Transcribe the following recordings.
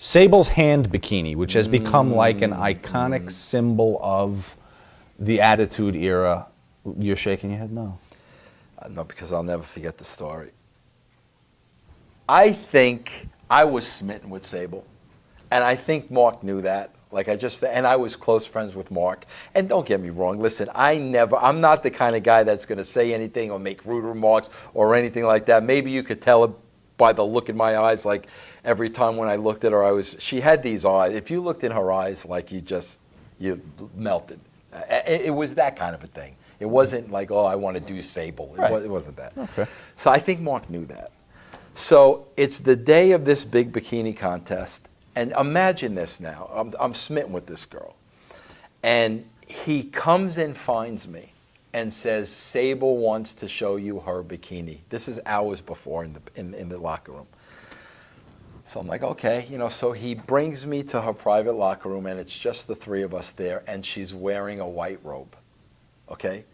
Sable's hand bikini, which has become like an iconic symbol of the Attitude Era. You're shaking your head no. No, because I'll never forget the story. I think I was smitten with Sable, and I think Mark knew that. And I was close friends with Mark. And don't get me wrong, listen, I'm not the kind of guy that's going to say anything or make rude remarks or anything like that. Maybe you could tell it by the look in my eyes, like every time when I looked at her, she had these eyes. If you looked in her eyes, like you melted. It was that kind of a thing. It wasn't like, oh, I want to do Sable. It wasn't that. Okay. So I think Mark knew that. So it's the day of this big bikini contest. And imagine this now. I'm smitten with this girl. And he comes and finds me and says, Sable wants to show you her bikini. This is hours before in the locker room. So I'm like, okay. So he brings me to her private locker room, and it's just the three of us there, and she's wearing a white robe. Okay?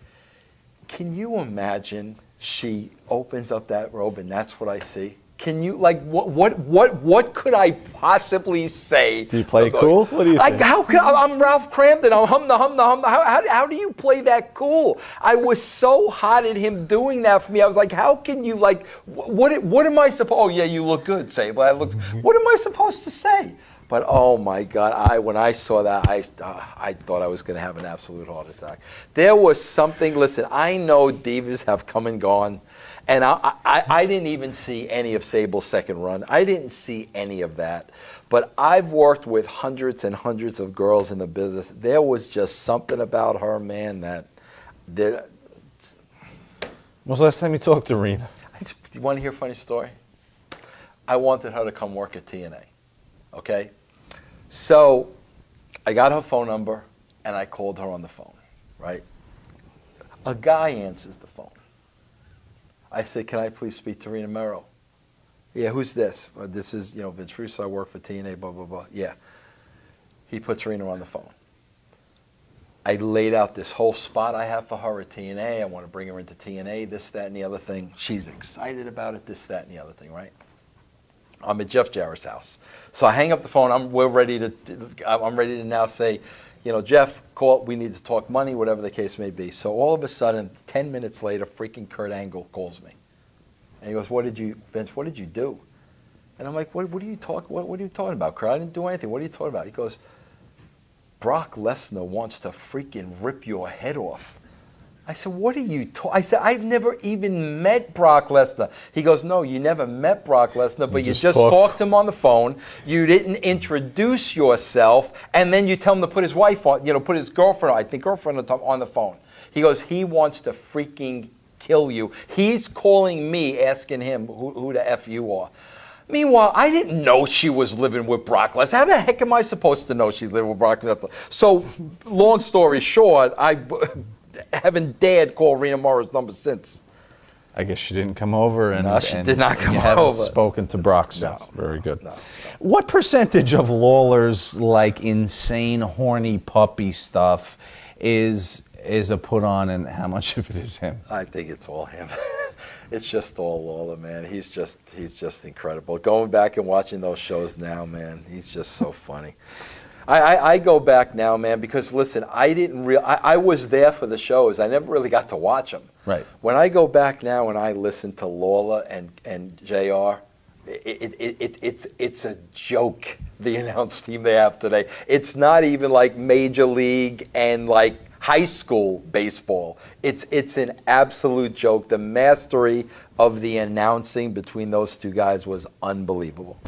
Can you imagine she opens up that robe and that's what I see? Can you, like, what could I possibly say? Do you play it cool? What do you think? How could I'm Ralph Crampton. I'm hum the hum the hum. How do you play that cool? I was so hot at him doing that for me. I was like, how can you, like, what am I supposed? Oh yeah, you look good, Sable. What am I supposed to say? But oh my God, when I saw that, I thought I was going to have an absolute heart attack. There was something. Listen, I know divas have come and gone. And I didn't even see any of Sable's second run. I didn't see any of that. But I've worked with hundreds and hundreds of girls in the business. There was just something about her, man, that... When was the last time you talked to Rena? You want to hear a funny story? I wanted her to come work at TNA, okay? So I got her phone number, and I called her on the phone, right? A guy answers the phone. I said, can I please speak to Rena Merrill? Yeah, who's this? This is, Vince Russo. I work for TNA, blah, blah, blah. Yeah. He puts Rena on the phone. I laid out this whole spot I have for her at TNA. I want to bring her into TNA, this, that, and the other thing. She's excited about it, this, that, and the other thing, right? I'm at Jeff Jarrett's house. So I hang up the phone. I'm ready to now say, Jeff, call, we need to talk money, whatever the case may be. So all of a sudden, 10 minutes later, freaking Kurt Angle calls me. And he goes, Vince, what did you do? And I'm like, what are you talking about, Kurt? I didn't do anything. What are you talking about? He goes, Brock Lesnar wants to freaking rip your head off. I said, what are you talking? I said, I've never even met Brock Lesnar. He goes, no, you never met Brock Lesnar, but you just talked to him on the phone. You didn't introduce yourself, and then you tell him to put his wife on, put his girlfriend, I think girlfriend on the phone. He goes, he wants to freaking kill you. He's calling me, asking him who the F you are. Meanwhile, I didn't know she was living with Brock Lesnar. How the heck am I supposed to know she's living with Brock Lesnar? So, long story short, I haven't dared call Rena Morris number since. I guess she didn't come over, and no, she did not come over. You haven't spoken to Brock since. No, very good. No. What percentage of Lawler's insane horny puppy stuff is a put on, and how much of it is him? I think it's all him. It's just all Lawler, man. He's just incredible. Going back and watching those shows now, man, he's just so funny. I go back now, man, because listen, I was there for the shows. I never really got to watch them. Right. When I go back now and I listen to Lawler and JR, it's a joke, the announce team they have today. It's not even like Major League and like high school baseball. It's an absolute joke. The mastery of the announcing between those two guys was unbelievable.